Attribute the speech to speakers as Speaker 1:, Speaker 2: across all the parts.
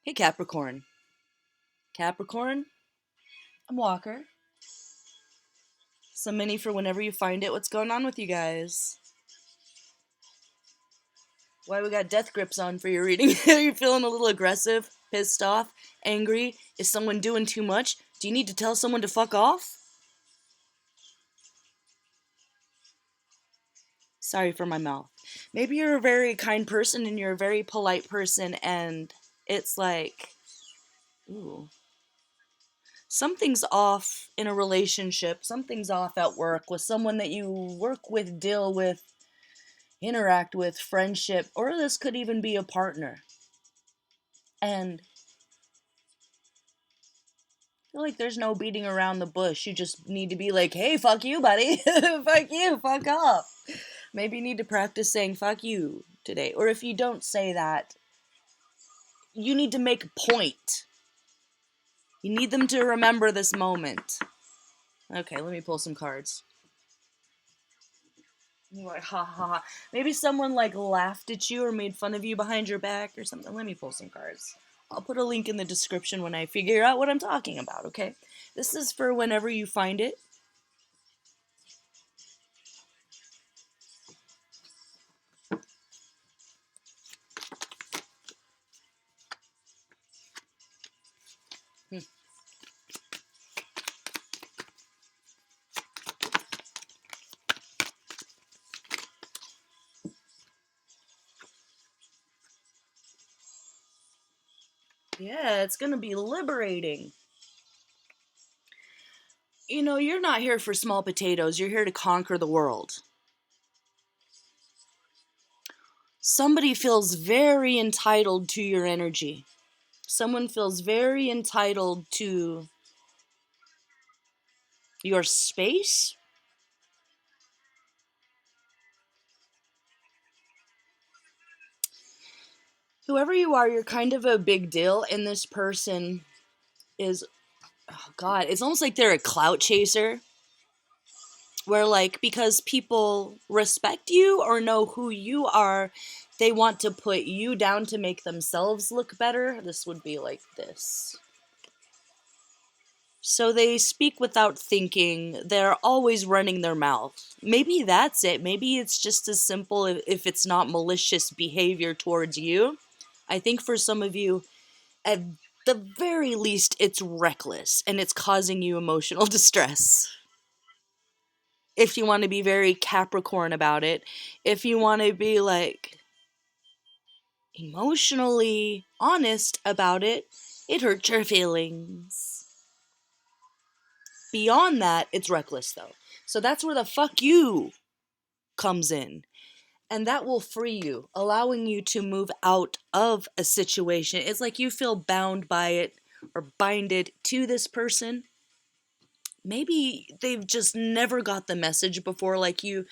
Speaker 1: Hey Capricorn. Capricorn, I'm Walker. Some mini for whenever you find it. What's going on with you guys? Why we got death grips on for your reading? Are you feeling a little aggressive, pissed off, angry? Is someone doing too much? Do you need to tell someone to fuck off? Sorry for my mouth. Maybe you're a very kind person and you're a very polite person and it's like, ooh, something's off in a relationship, something's off at work with someone that you work with, deal with, interact with, friendship, or this could even be a partner. And I feel like there's no beating around the bush. You just need to be like, hey, fuck you, buddy. Fuck you, fuck off. Maybe you need to practice saying fuck you today. Or if you don't say that, you need to make a point. You need them to remember this moment. Okay, let me pull some cards. You're like, ha ha ha. Maybe someone like laughed at you or made fun of you behind your back or something. Let me pull some cards. I'll put a link in the description when I figure out what I'm talking about, okay? This is for whenever you find it. Yeah, it's gonna be liberating. You know, you're not here for small potatoes. You're here to conquer the world. Somebody feels very entitled to your energy. Someone feels very entitled to your space. Whoever you are, you're kind of a big deal, and this person is, oh God, it's almost like they're a clout chaser. Where, like, because people respect you or know who you are, they want to put you down to make themselves look better. This would be like this. So they speak without thinking. They're always running their mouth. Maybe that's it. Maybe it's just as simple if it's not malicious behavior towards you. I think for some of you, at the very least, it's reckless and it's causing you emotional distress. If you want to be very Capricorn about it, if you want to be like emotionally honest about it, it hurts your feelings. Beyond that, it's reckless though. So that's where the fuck you comes in. And that will free you, allowing you to move out of a situation. It's like you feel bound by it or binded to this person. Maybe they've just never got the message before, like you.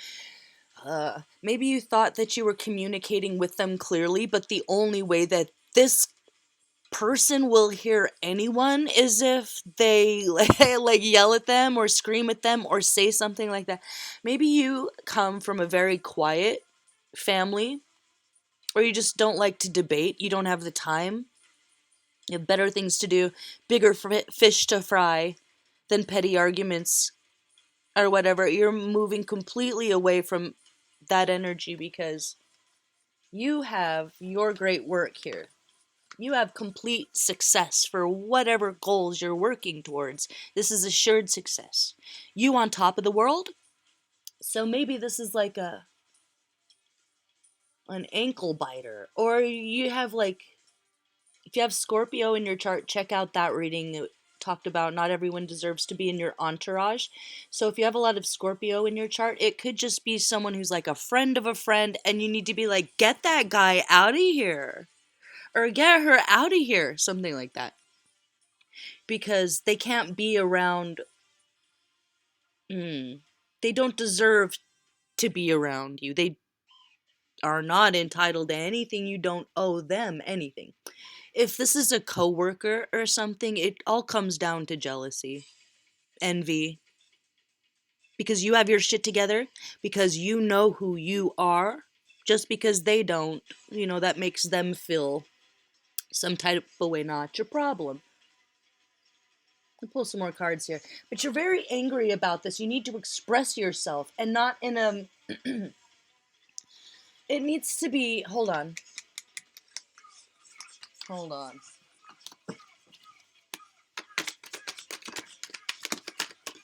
Speaker 1: Maybe you thought that you were communicating with them clearly, but the only way that this person will hear anyone is if they like yell at them or scream at them or say something like that. Maybe you come from a very quiet family or you just don't like to debate, you don't have the time. You have better things to do, bigger fish to fry than petty arguments or whatever. You're moving completely away from that energy because you have your great work here. You have complete success for whatever goals you're working towards. This is assured success. You on top of the world. So maybe this is like an ankle biter, or you have like, if you have Scorpio in your chart, check out that reading. It talked about not everyone deserves to be in your entourage. So if you have a lot of Scorpio in your chart, it could just be someone who's like a friend of a friend, and you need to be like, get that guy out of here. Or get her out of here, something like that. Because they can't be around. They don't deserve to be around you. They are not entitled to anything. You don't owe them anything. If this is a coworker or something, it all comes down to jealousy, envy. Because you have your shit together, because you know who you are, just because they don't, that makes them feel some type of way, not your problem. I'll pull some more cards here. But you're very angry about this. You need to express yourself, and not in a... It needs to be... Hold on. Hold on.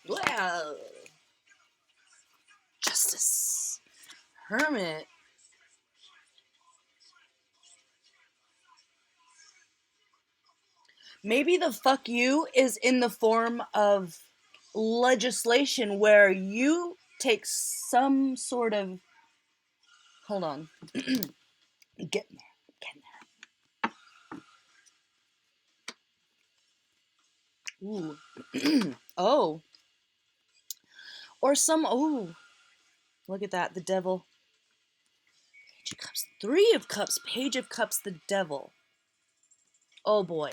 Speaker 1: Wow. Justice. Hermit. Maybe the fuck you is in the form of legislation where you take some sort of... Hold on. Get in there. Get in there. Ooh. Oh. Or some... Ooh. Look at that. The devil. Page of Cups. Three of Cups. Page of Cups. The devil. Oh boy.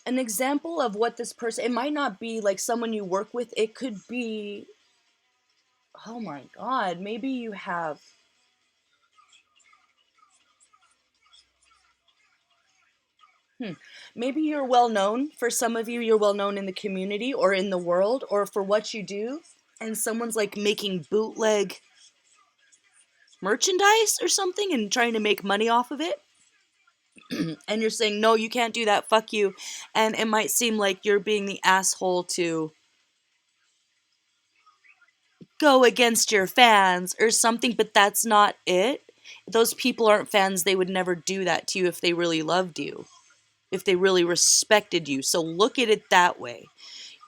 Speaker 1: An example of what this person... It might not be like someone you work with. It could be... Oh my god. Maybe you have... Maybe you're well known. For some of you, you're well known in the community or in the world or for what you do. And someone's like making bootleg merchandise or something and trying to make money off of it. And you're saying, no, you can't do that. Fuck you. And it might seem like you're being the asshole to go against your fans or something, but that's not it. Those people aren't fans. They would never do that to you if they really loved you, if they really respected you. So look at it that way.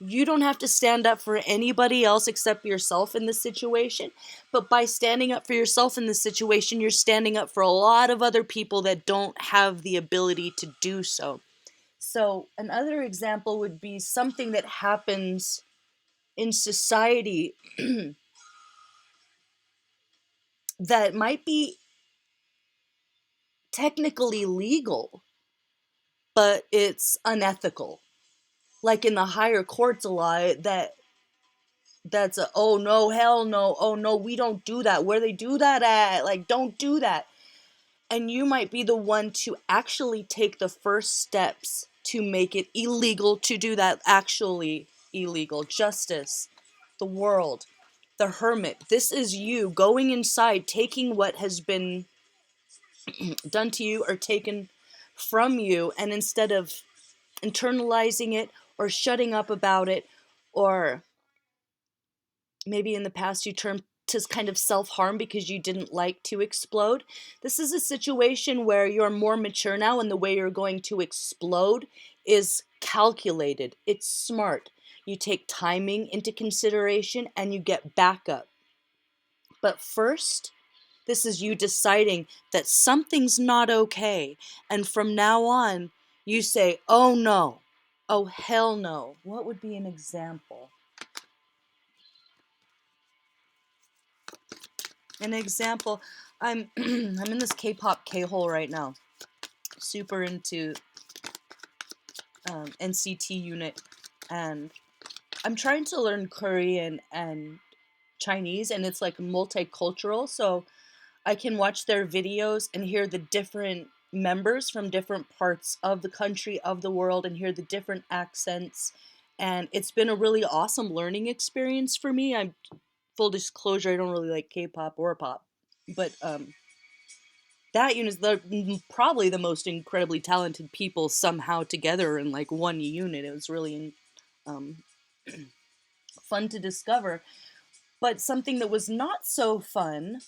Speaker 1: You don't have to stand up for anybody else except yourself in this situation. But by standing up for yourself in this situation, you're standing up for a lot of other people that don't have the ability to do so. So another example would be something that happens in society that might be technically legal, but it's unethical. Like in the higher courts a lot, that's a, oh no, hell no, oh no, we don't do that. Where they do that at? Like, don't do that. And you might be the one to actually take the first steps to make it illegal to do that. Actually illegal. Justice, the world, the Hermit. This is you going inside, taking what has been done to you or taken from you, and instead of internalizing it or shutting up about it, or maybe in the past you turned to kind of self-harm because you didn't like to explode. This is a situation where you're more mature now, and the way you're going to explode is calculated. It's smart. You take timing into consideration and you get backup. But first, this is you deciding that something's not okay. And from now on, you say, oh no, oh hell no. What would be an example? An example, I'm in this K-pop K-hole right now. Super into NCT unit, and I'm trying to learn Korean and Chinese, and it's like multicultural, so I can watch their videos and hear the different members from different parts of the country, of the world, and hear the different accents. And it's been a really awesome learning experience for me. I'm full disclosure, I don't really like K-pop or pop, but that unit is probably the most incredibly talented people somehow together in like one unit. It was really fun to discover. But something that was not so fun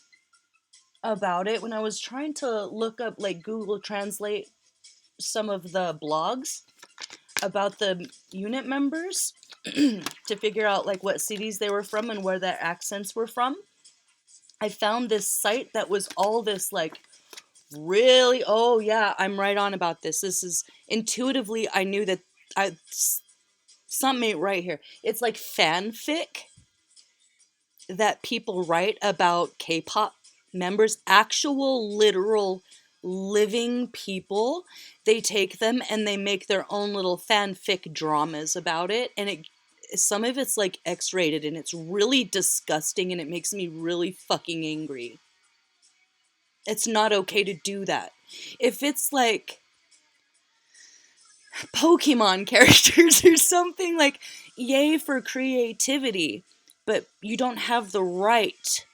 Speaker 1: about it, when I was trying to look up, like Google Translate some of the blogs about the unit members to figure out like what cities they were from and where their accents were from, I found this site that was all this like really, oh yeah, I'm right on about this. This is intuitively, I knew that something ain't right here. It's like fanfic that people write about K-pop members, actual literal living people. They take them and they make their own little fanfic dramas about it, and some of it's like X-rated and it's really disgusting and it makes me really fucking angry. It's not okay to do that. If it's like Pokemon characters or something, like, yay for creativity, but you don't have the right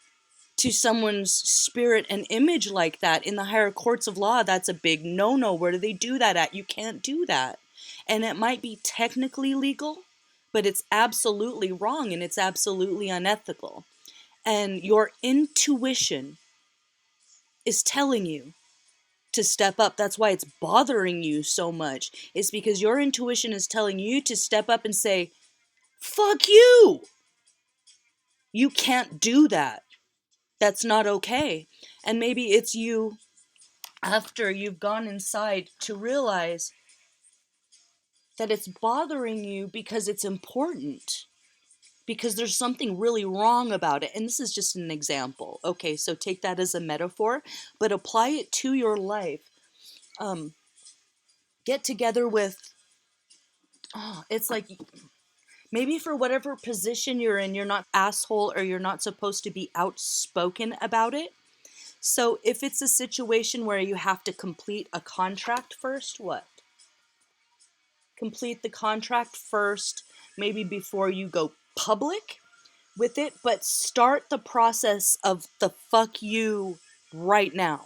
Speaker 1: to someone's spirit and image like that. In the higher courts of law, that's a big no-no. Where do they do that at? You can't do that. And it might be technically legal, but it's absolutely wrong and it's absolutely unethical. And your intuition is telling you to step up. That's why it's bothering you so much. It's because your intuition is telling you to step up and say, fuck you. You can't do that. That's not okay. And maybe it's you, after you've gone inside, to realize that it's bothering you because it's important. Because there's something really wrong about it. And this is just an example. Okay, so take that as a metaphor, but apply it to your life. Get together with, it's like, maybe for whatever position you're in, you're not asshole or you're not supposed to be outspoken about it. So if it's a situation where you have to complete a contract first, what? Complete the contract first, maybe before you go public with it, but start the process of the fuck you right now.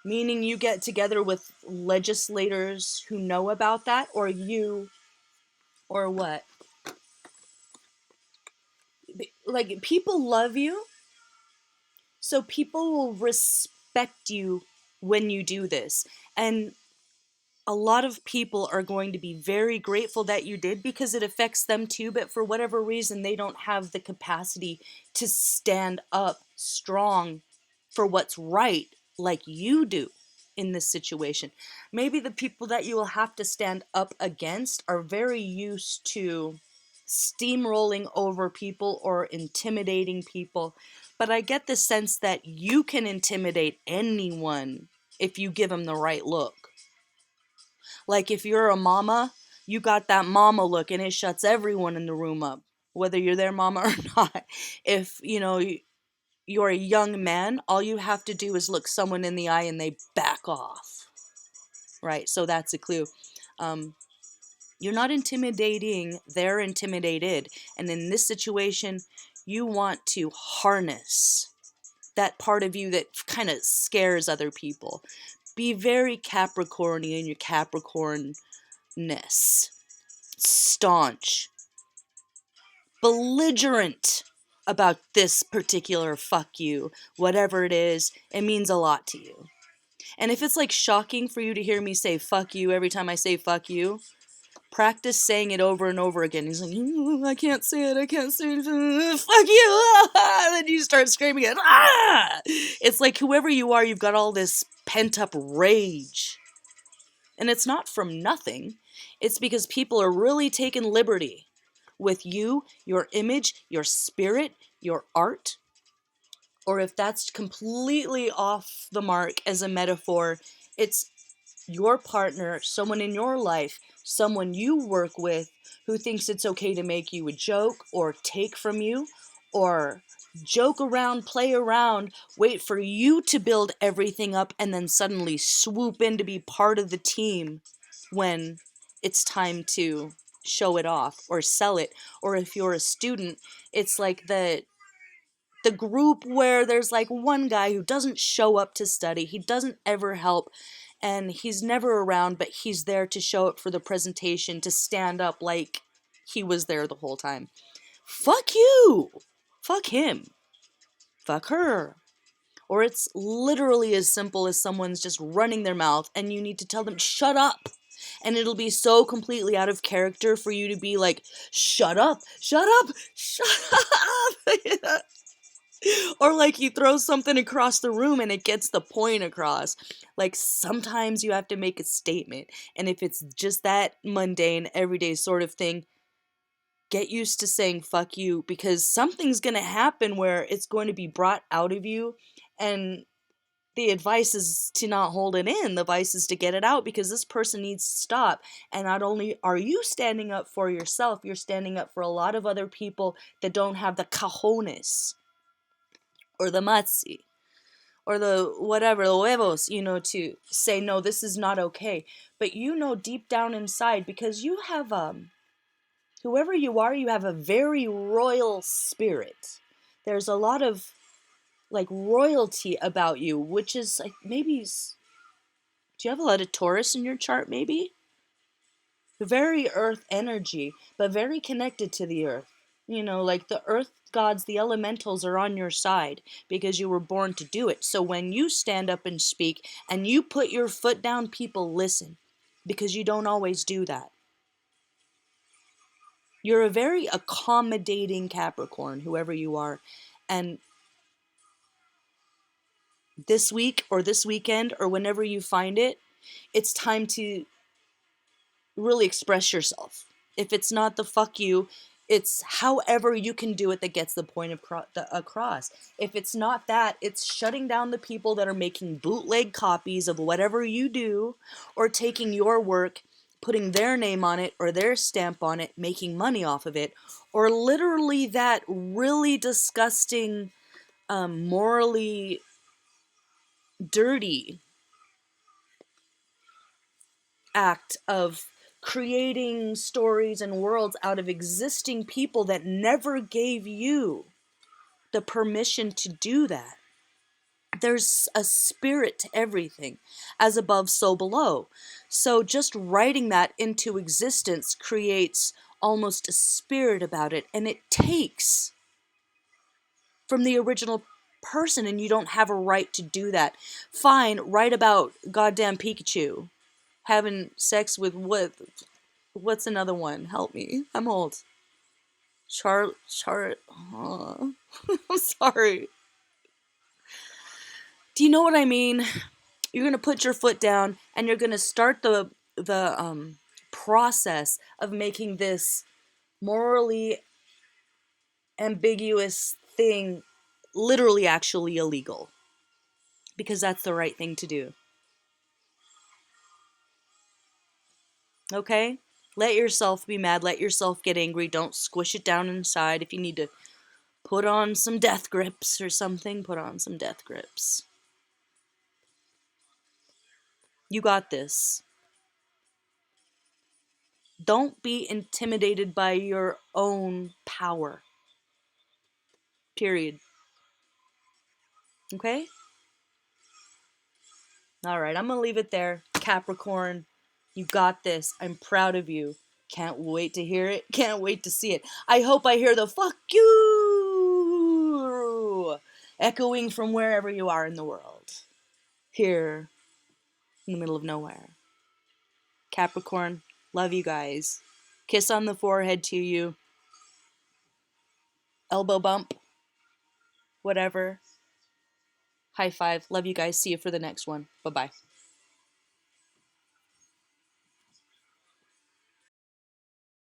Speaker 1: Meaning you get together with legislators who know about that, or what? Like, people love you, so people will respect you when you do this. And a lot of people are going to be very grateful that you did, because it affects them too, but for whatever reason, they don't have the capacity to stand up strong for what's right like you do in this situation. Maybe the people that you will have to stand up against are very used to steamrolling over people or intimidating people, but I get the sense that you can intimidate anyone if you give them the right look. Like, if you're a mama, you got that mama look and it shuts everyone in the room up, whether you're their mama or not. If, you're a young man, all you have to do is look someone in the eye and they back off. Right? So that's a clue. You're not intimidating, they're intimidated. And in this situation, you want to harness that part of you that kind of scares other people. Be very Capricornian in your Capricornness. Staunch. Belligerent about this particular fuck you. Whatever it is, it means a lot to you. And if it's like shocking for you to hear me say fuck you every time I say fuck you, practice saying it over and over again. He's like, I can't say it, fuck you, and then you start screaming it. It's like, whoever you are, you've got all this pent up rage. And it's not from nothing. It's because people are really taking liberty with you, your image, your spirit, your art. Or if that's completely off the mark as a metaphor, it's your partner, someone in your life, someone you work with, who thinks it's okay to make you a joke or take from you or joke around, play around, wait for you to build everything up and then suddenly swoop in to be part of the team when it's time to show it off or sell it. Or if you're a student, it's like the group where there's like one guy who doesn't show up to study, he doesn't ever help, and he's never around, but he's there to show up for the presentation, to stand up like he was there the whole time. Fuck you! Fuck him. Fuck her. Or it's literally as simple as someone's just running their mouth and you need to tell them, shut up! And it'll be so completely out of character for you to be like, shut up! Shut up! Shut up! Or like you throw something across the room and it gets the point across. Like, sometimes you have to make a statement. And if it's just that mundane, everyday sort of thing, get used to saying fuck you, because something's going to happen where it's going to be brought out of you. And The advice is to not hold it in. The advice is to get it out, because this person needs to stop. And not only are you standing up for yourself, you're standing up for a lot of other people that don't have the cojones or the matzi or the whatever, the huevos, to say, no, this is not okay. But deep down inside, because you have, whoever you are, you have a very royal spirit. There's a lot of, like, royalty about you, which is, like, maybe, do you have a lot of Taurus in your chart, maybe? Very earth energy, but very connected to the earth. Like the earth gods, the elementals are on your side because you were born to do it. So when you stand up and speak and you put your foot down, people listen, because you don't always do that. You're a very accommodating Capricorn, whoever you are. And this week or this weekend or whenever you find it, it's time to really express yourself. If it's not the fuck you, it's however you can do it that gets the point across. If it's not that, it's shutting down the people that are making bootleg copies of whatever you do, or taking your work, putting their name on it or their stamp on it, making money off of it, or literally that really disgusting, morally dirty act of creating stories and worlds out of existing people that never gave you the permission to do that. There's a spirit to everything, as above, so below. So just writing that into existence creates almost a spirit about it, and it takes from the original person, and you don't have a right to do that. Fine, write about goddamn Pikachu having sex with what's another one? Help me. I'm old. I'm sorry. Do you know what I mean? You're going to put your foot down and you're going to start the process of making this morally ambiguous thing literally actually illegal, because that's the right thing to do. Okay? Let yourself be mad. Let yourself get angry. Don't squish it down inside. If you need to put on some death grips or something, put on some death grips. You got this. Don't be intimidated by your own power. Period. Okay? Alright, I'm gonna leave it there. Capricorn, you got this. I'm proud of you. Can't wait to hear it. Can't wait to see it. I hope I hear the fuck you echoing from wherever you are in the world. Here in the middle of nowhere. Capricorn, love you guys. Kiss on the forehead to you. Elbow bump. Whatever. High five. Love you guys. See you for the next one. Bye-bye.